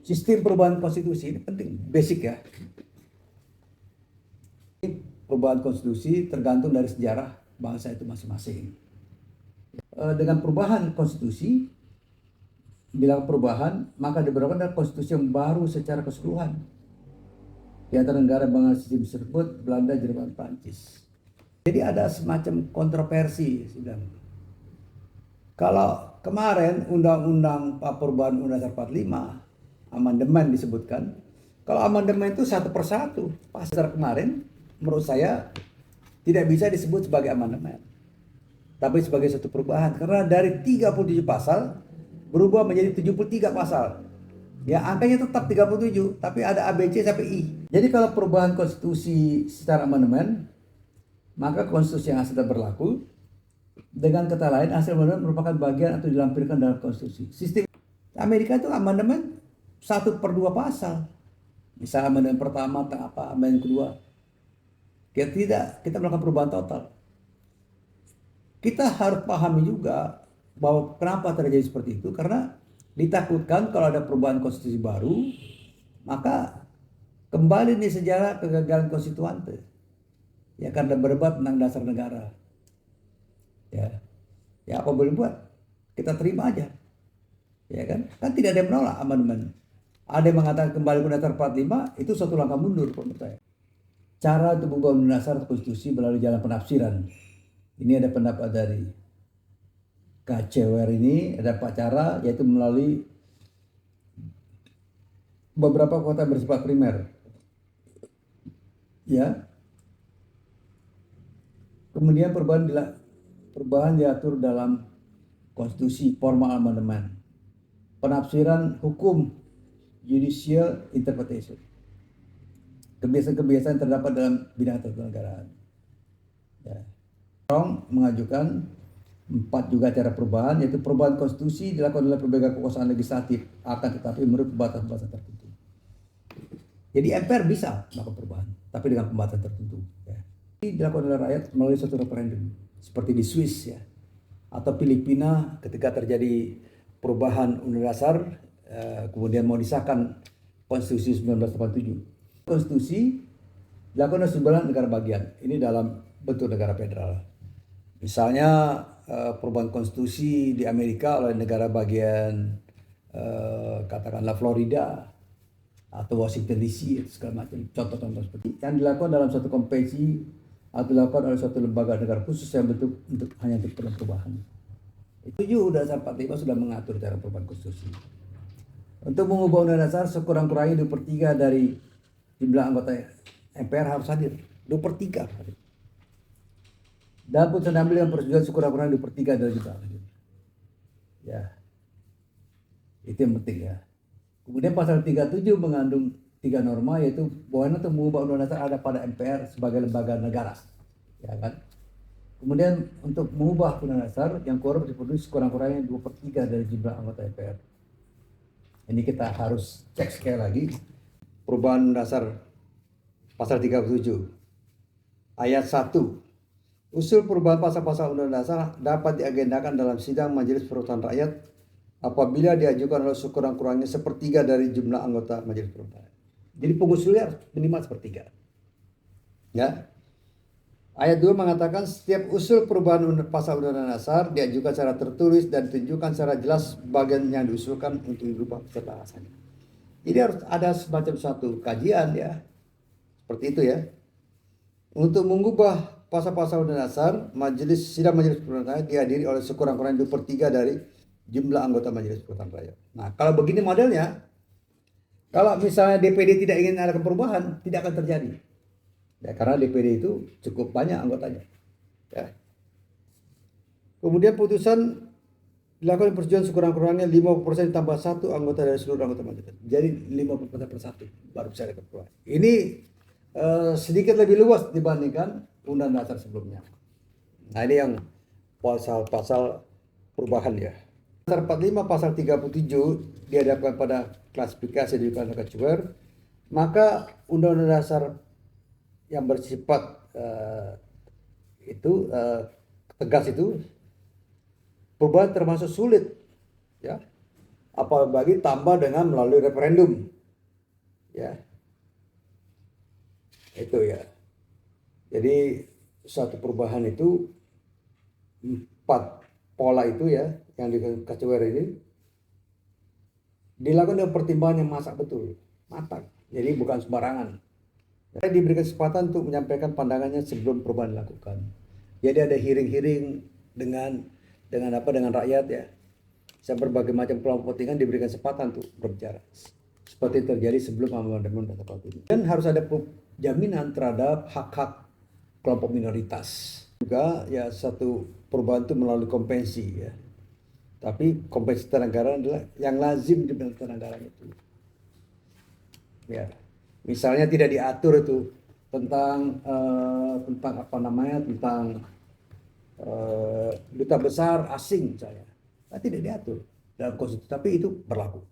Sistem perubahan konstitusi ini penting, basic ya. Perubahan konstitusi tergantung dari sejarah bangsa itu masing-masing. Dengan perubahan konstitusi, bila perubahan, maka diberlakukan adalah konstitusi yang baru secara keseluruhan. Di antara negara bangsa sistem tersebut, Belanda, Jerman, Prancis. Jadi ada semacam kontroversi. Kalau kemarin undang-undang perubahan Undang-Undang 45, amandemen disebutkan, kalau amandemen itu satu persatu, pasal kemarin menurut saya tidak bisa disebut sebagai amandemen, tapi sebagai satu perubahan, karena dari 37 pasal berubah menjadi 73 pasal. Ya, angkanya tetap 37, tapi ada A, B, C sampai I. Jadi kalau perubahan konstitusi secara amandemen, maka konstitusi yang sudah berlaku dengan kata lain hasil amandemen merupakan bagian atau dilampirkan dalam konstitusi. Sistem Amerika itu amandemen 1/2 pasal. Misalnya amandemen pertama, amandemen kedua. Kita melakukan perubahan total. Kita harus pahami juga bahwa kenapa terjadi seperti itu, karena ditakutkan kalau ada perubahan konstitusi baru, maka kembali nih sejarah kegagalan konstituante. Ya, karena berdebat tentang dasar negara. Ya apa boleh buat? Kita terima aja. Ya kan? Kan tidak ada yang menolak amandemen. Ada yang mengatakan kembali ke dasar 45 itu suatu langkah mundur menurut saya. Cara untuk mengubah undang dasar konstitusi melalui jalan penafsiran. Ini ada pendapat dari KCWR ini, ada 4 cara, yaitu melalui beberapa kota bersifat primer. Ya. Kemudian perubahan diatur dalam konstitusi, formal amandemen. Penafsiran hukum, judicial interpretation. Kebiasaan-kebiasaan terdapat dalam bidang ketatanegaraan. Ya. Strong mengajukan 4 juga cara perubahan, yaitu perubahan konstitusi dilakukan oleh pemegang kekuasaan legislatif, akan tetapi menurut batasan-batasan tertentu. Jadi MPR bisa melakukan perubahan, tapi dengan pembatasan tertentu. Ya. Ini dilakukan oleh rakyat melalui suatu referendum, seperti di Swiss ya, atau Filipina ketika terjadi perubahan undang dasar, kemudian mau disahkan konstitusi 1987. Konstitusi dilakukan oleh sebuah negara bagian, ini dalam bentuk negara federal. Misalnya perubahan konstitusi di Amerika oleh negara bagian katakanlah Florida atau Washington DC, segala macam contoh-contoh seperti yang dilakukan dalam suatu konvensi atau dilakukan oleh suatu lembaga negara khusus yang bentuk untuk hanya untuk perubahan. Itu juga dasar 45 sudah mengatur cara perubahan konstitusi. Untuk mengubah undang dasar sekurang-kurangnya 2/3 dari jumlah anggota MPR harus hadir. 2/3 hadir. Dan putusan ambil yang persetujuan sekurang-kurangnya 2/3 dari jumlah hadir. Ya, itu yang penting ya. Kemudian pasal 37 mengandung 3 norma, yaitu bahwa untuk mengubah undang dasar ada pada MPR sebagai lembaga negara, ya kan. Kemudian untuk mengubah undang dasar yang quorum dipenuhi sekurang-kurangnya 2/3 dari jumlah anggota MPR. Ini kita harus cek sekali lagi. Perubahan dasar pasal 37 ayat 1. Usul perubahan pasal-pasal undang dasar dapat diagendakan dalam sidang Majelis Perwakilan Rakyat apabila diajukan oleh sekurang-kurangnya 1/3 dari jumlah anggota Majelis Perwakilan Rakyat. Jadi pengusulnya harus minimal 1/3. Ya. Ayat 2 mengatakan setiap usul perubahan pasal undang dasar diajukan secara tertulis dan ditunjukkan secara jelas bagian yang diusulkan untuk dirubah beserta alasannya. Jadi harus ada semacam suatu kajian ya, seperti itu ya. Untuk mengubah pasal-pasal undang dasar, sidang Majelis Perwakilan Rakyat dihadiri oleh sekurang-kurangnya 2/3 dari jumlah anggota Majelis Perwakilan Rakyat. Nah, kalau begini modelnya, kalau misalnya DPD tidak ingin ada perubahan, tidak akan terjadi. Ya, karena DPD itu cukup banyak anggotanya. Ya. Kemudian putusan dilakukan persetujuan sekurang-kurangnya 50% tambah 1 anggota dari seluruh anggota majelis. Jadi 50% baru bisa ada perubahan. Ini sedikit lebih luas dibandingkan undang dasar sebelumnya. Nah, ini yang pasal-pasal perubahan ya. Pasal 45 pasal 37 dihadapkan pada klasifikasi di KCWR, maka undang-undang dasar yang bersifat tegas itu perubahan termasuk sulit ya. apalagi tambah dengan melalui referendum. Ya, itu ya. Jadi suatu perubahan itu 4 pola itu ya yang dikasih ini dilakukan dengan pertimbangan yang matang. Jadi bukan sembarangan. Saya diberi kesempatan untuk menyampaikan pandangannya sebelum perubahan dilakukan. Jadi ada hearing-hearing dengan rakyat ya. Saya berbagai macam kelompok kepentingan diberikan kesempatan untuk berbicara. Seperti terjadi sebelum amandemen terhadap ini. Dan harus ada jaminan terhadap hak-hak kelompok minoritas. Juga ya satu perubahan itu melalui konvensi ya. Tapi konvensi negara adalah yang lazim di negara itu. Ya, misalnya tidak diatur itu tentang duta besar asing misalnya, tidak diatur dalam konstitusi, tapi itu berlaku.